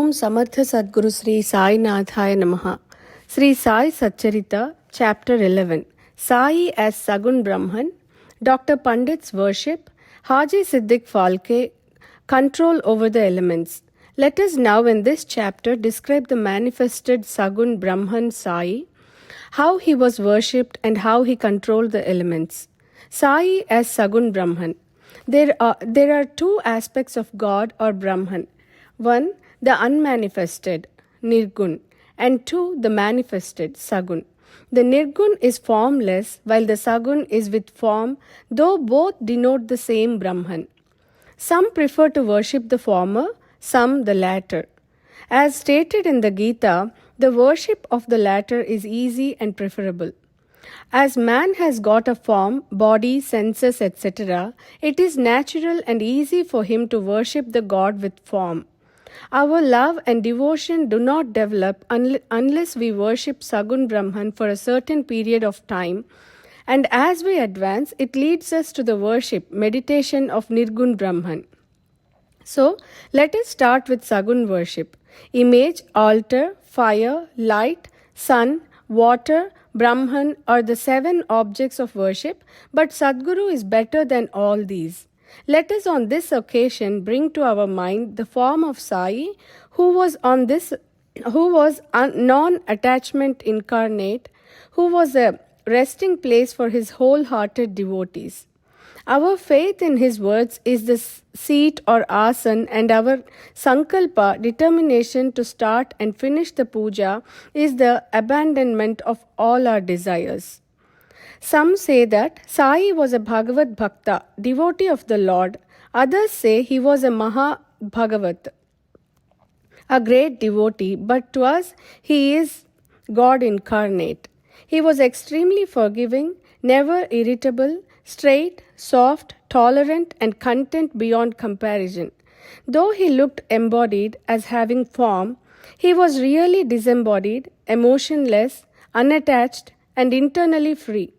Om Samartha Sadguru Shri Sai Nathaya Namaha. Shri Sai Sachharitra, Chapter 11. Sai as Sagun Brahman, Dr. Pandit's worship, Haji Siddiq Falke, control over the elements. Let us now in this chapter describe the manifested Sagun Brahman Sai, how he was worshipped and how he controlled the elements. Sai as Sagun Brahman. There are two aspects of God or Brahman. One, the unmanifested, Nirgun, and two, the manifested, Sagun. The Nirgun is formless, while the Sagun is with form, though both denote the same Brahman. Some prefer to worship the former, some the latter. As stated in the Gita, the worship of the latter is easy and preferable. As man has got a form, body, senses, etc., it is natural and easy for him to worship the God with form. Our love and devotion do not develop unless we worship Sagun Brahman for a certain period of time, and as we advance, it leads us to the worship, meditation of Nirgun Brahman. So, let us start with Sagun worship. Image, altar, fire, light, sun, water, Brahman are the 7 objects of worship, but Sadguru is better than all these. Let us on this occasion bring to our mind the form of Sai, who was non-attachment incarnate, who was a resting place for his wholehearted devotees. Our faith in his words is the seat or asan, and our sankalpa, determination to start and finish the puja, is the abandonment of all our desires. Some say that Sai was a Bhagavad Bhakta, devotee of the Lord. Others say he was a Maha Bhagavat, a great devotee, but to us he is God incarnate. He was extremely forgiving, never irritable, straight, soft, tolerant, and content beyond comparison. Though he looked embodied as having form, he was really disembodied, emotionless, unattached, and internally free.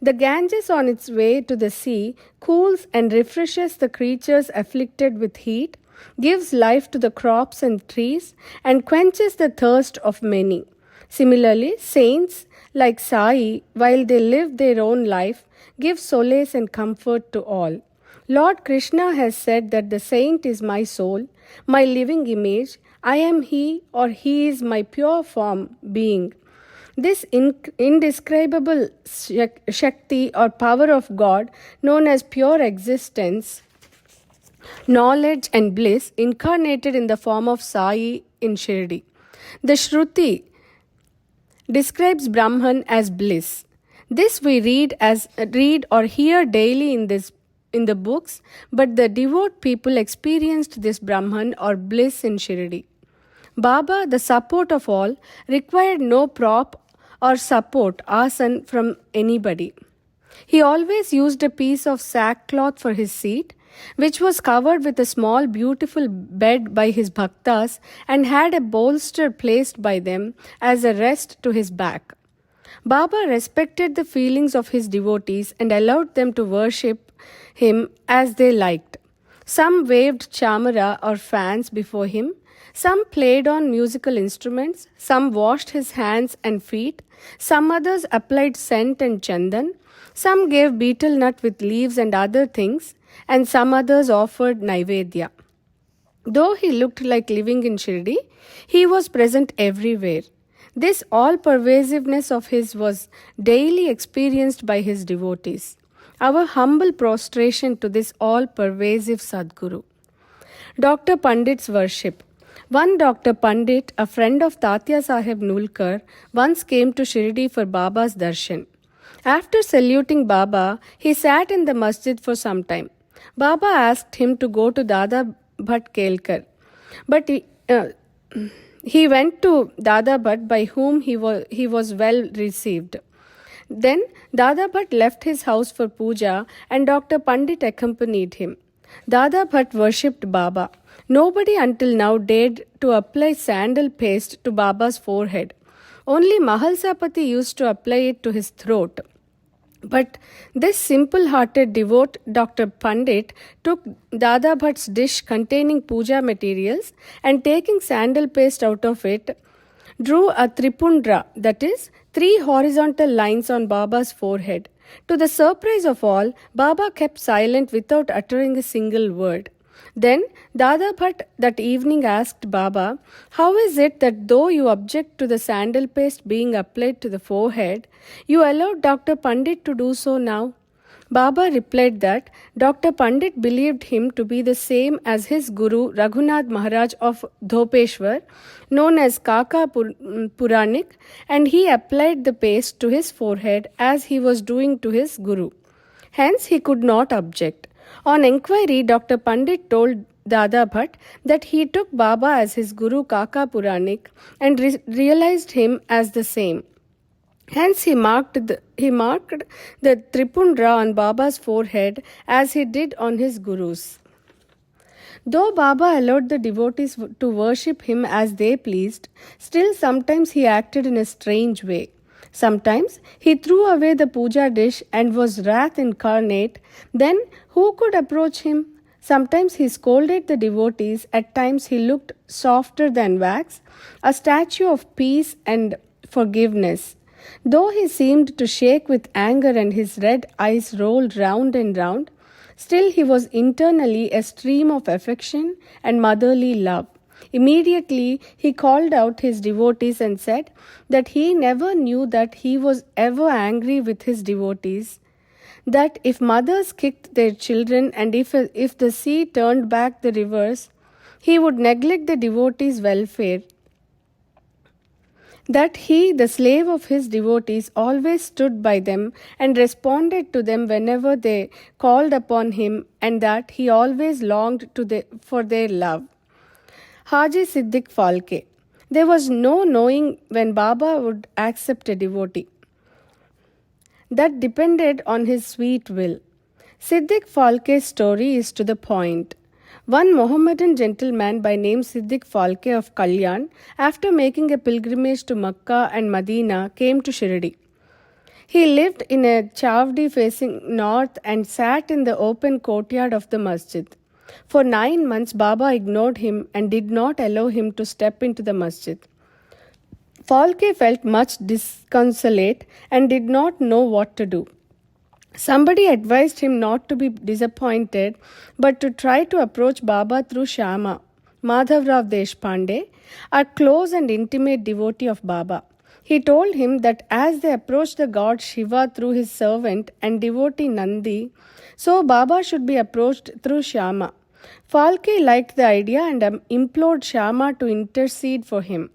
The Ganges on its way to the sea cools and refreshes the creatures afflicted with heat, gives life to the crops and trees, and quenches the thirst of many. Similarly, saints like Sai, while they live their own life, give solace and comfort to all. Lord Krishna has said that the saint is my soul, my living image. I am he, or he is my pure form, being. This indescribable Shakti or power of God, known as pure existence, knowledge and bliss, incarnated in the form of Sai in Shirdi. The Shruti describes Brahman as bliss. This we read or hear daily in the books, but the devout people experienced this Brahman or bliss in Shirdi. Baba, the support of all, required no prop or support asan from anybody. He always used a piece of sackcloth for his seat, which was covered with a small beautiful bed by his bhaktas and had a bolster placed by them as a rest to his back. Baba respected the feelings of his devotees and allowed them to worship him as they liked. Some waved chamara or fans before him, some played on musical instruments, some washed his hands and feet, some others applied scent and chandan, some gave betel nut with leaves and other things, and some others offered naivedya. Though he looked like living in Shirdi, he was present everywhere. This all-pervasiveness of his was daily experienced by his devotees. Our humble prostration to this all-pervasive Sadguru. Dr. Pandit's worship. One Dr. Pandit, a friend of Tatya Sahib Nulkar, once came to Shirdi for Baba's darshan. After saluting Baba, he sat in the masjid for some time. Baba asked him to go to Dada Bhat Kelkar, but he went to Dada Bhat, by whom he was well received. Then Dada Bhat left his house for puja and Dr. Pandit accompanied him. Dada Bhat worshipped Baba. Nobody until now dared to apply sandal paste to Baba's forehead. Only Mahalsapati used to apply it to his throat. But this simple-hearted devote Dr. Pandit took Dada Bhatt's dish containing puja materials and taking sandal paste out of it, drew a tripundra, that is, 3 horizontal lines on Baba's forehead. To the surprise of all, Baba kept silent without uttering a single word. Then Dada Bhatt that evening asked Baba, "How is it that though you object to the sandal paste being applied to the forehead, you allowed Dr. Pandit to do so now?" Baba replied that Dr. Pandit believed him to be the same as his guru Raghunath Maharaj of Dhopeshwar, known as Kaka Puranik, and he applied the paste to his forehead as he was doing to his guru. Hence he could not object. On enquiry, Dr. Pandit told Dada Bhatt that he took Baba as his guru Kaka Puranik and realized him as the same. Hence he marked the tripundra on Baba's forehead as he did on his guru's. Though Baba allowed the devotees to worship him as they pleased, still sometimes he acted in a strange way. Sometimes he threw away the puja dish and was wrath incarnate. Then who could approach him? Sometimes he scolded the devotees. At times he looked softer than wax, a statue of peace and forgiveness. Though he seemed to shake with anger and his red eyes rolled round and round, still he was internally a stream of affection and motherly love. Immediately he called out his devotees and said that he never knew that he was ever angry with his devotees, that if mothers kicked their children and if the sea turned back the rivers, he would neglect the devotees' welfare, that he, the slave of his devotees, always stood by them and responded to them whenever they called upon him, and that he always longed for their love. Haji Siddiq Falke. There was no knowing when Baba would accept a devotee. That depended on his sweet will. Siddiq Falke's story is to the point. One Mohammedan gentleman by name Siddiq Falke of Kalyan, after making a pilgrimage to Makkah and Medina, came to Shirdi. He lived in a chavdi facing north and sat in the open courtyard of the masjid. For 9 months, Baba ignored him and did not allow him to step into the masjid. Falke felt much disconsolate and did not know what to do. Somebody advised him not to be disappointed, but to try to approach Baba through Shama, Madhavrao Deshpande, a close and intimate devotee of Baba. He told him that as they approached the god Shiva through his servant and devotee Nandi, so Baba should be approached through Shama. Falke liked the idea and implored Shama to intercede for him.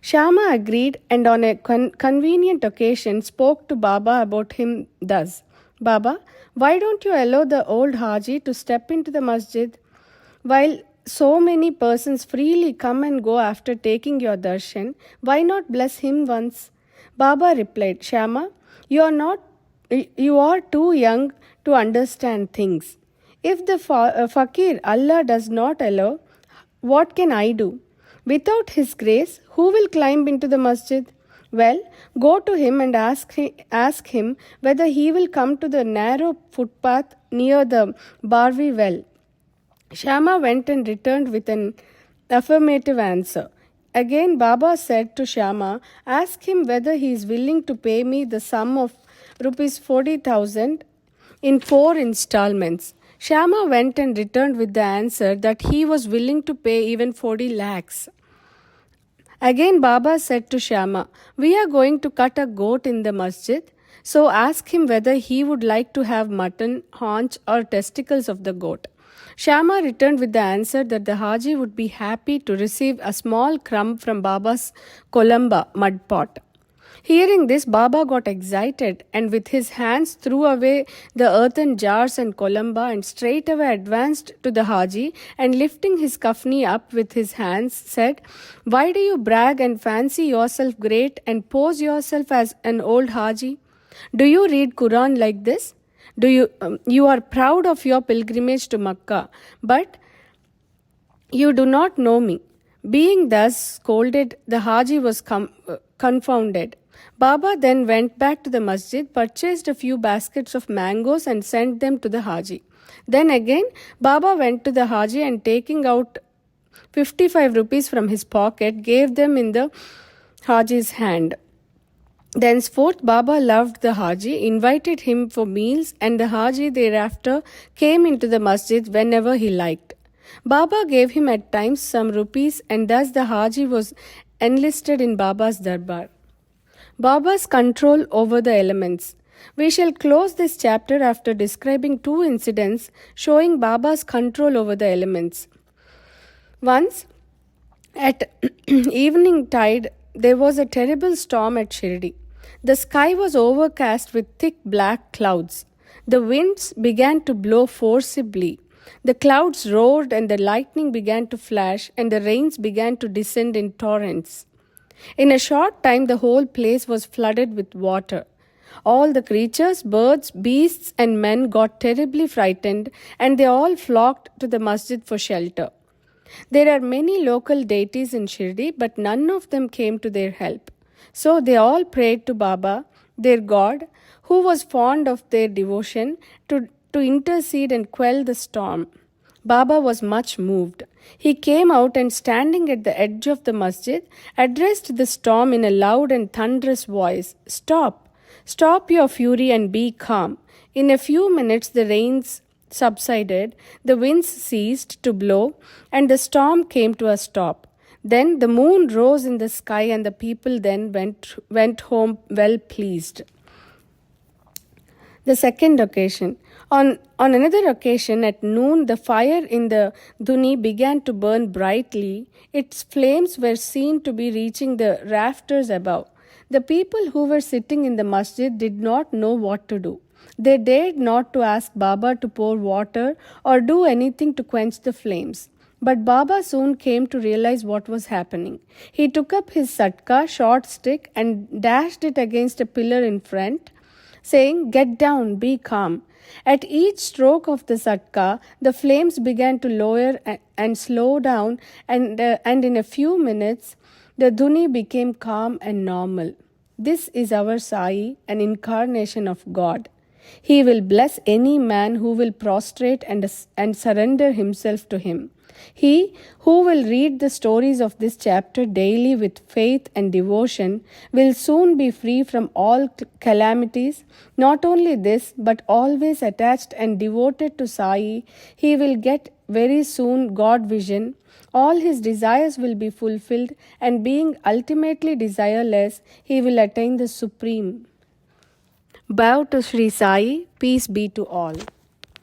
Shama agreed and on a convenient occasion spoke to Baba about him thus: "Baba, why don't you allow the old Haji to step into the masjid? While so many persons freely come and go after taking your darshan, why not bless him once?" Baba replied, "Shama, you are too young to understand things. If the fakir Allah does not allow, what can I do? Without his grace, who will climb into the masjid? Well, go to him and ask him whether he will come to the narrow footpath near the Barvi well." Shama went and returned with an affirmative answer. Again Baba said to Shama, "Ask him whether he is willing to pay me the sum of rupees 40,000 in 4 installments. Shama went and returned with the answer that he was willing to pay even 40 lakhs. Again Baba said to Shama, "We are going to cut a goat in the masjid, so ask him whether he would like to have mutton, haunch or testicles of the goat." Shama returned with the answer that the Haji would be happy to receive a small crumb from Baba's kolamba mud pot. Hearing this, Baba got excited and with his hands threw away the earthen jars and kolamba and straightway advanced to the Haji and lifting his kafni up with his hands said, "Why do you brag and fancy yourself great and pose yourself as an old Haji? Do you read Quran like this? You are proud of your pilgrimage to Makkah, but you do not know me." Being thus scolded, the Haji was confounded. Baba then went back to the masjid, purchased a few baskets of mangoes and sent them to the Haji. Then again, Baba went to the Haji and taking out 55 rupees from his pocket, gave them in the Haji's hand. Thenceforth, Baba loved the Haji, invited him for meals, and the Haji thereafter came into the masjid whenever he liked. Baba gave him at times some rupees, and thus the Haji was enlisted in Baba's darbar. Baba's control over the elements. We shall close this chapter after describing two incidents showing Baba's control over the elements. Once, at evening tide, there was a terrible storm at Shirdi. The sky was overcast with thick black clouds. The winds began to blow forcibly. The clouds roared and the lightning began to flash and the rains began to descend in torrents. In a short time, the whole place was flooded with water. All the creatures, birds, beasts, and men got terribly frightened, and they all flocked to the masjid for shelter. There are many local deities in Shirdi, but none of them came to their help. So they all prayed to Baba, their God, who was fond of their devotion, to intercede and quell the storm. Baba was much moved. He came out and, standing at the edge of the masjid, addressed the storm in a loud and thunderous voice. Stop! Stop your fury and be calm. In a few minutes the rains subsided, the winds ceased to blow, and the storm came to a stop. Then the moon rose in the sky, and the people then went home well pleased. The second occasion. On another occasion at noon, the fire in the dhuni began to burn brightly. Its flames were seen to be reaching the rafters above. The people who were sitting in the masjid did not know what to do. They dared not to ask Baba to pour water or do anything to quench the flames. But Baba soon came to realize what was happening. He took up his satka, short stick, and dashed it against a pillar in front, saying, "Get down, be calm." At each stroke of the satka, the flames began to lower and slow down, and in a few minutes, the dhuni became calm and normal. This is our Sai, an incarnation of God. He will bless any man who will prostrate and surrender himself to him. He who will read the stories of this chapter daily with faith and devotion will soon be free from all calamities. Not only this, but always attached and devoted to Sai, he will get very soon God vision. All his desires will be fulfilled, and being ultimately desireless, he will attain the supreme. Bow to Shri Sai, peace be to all.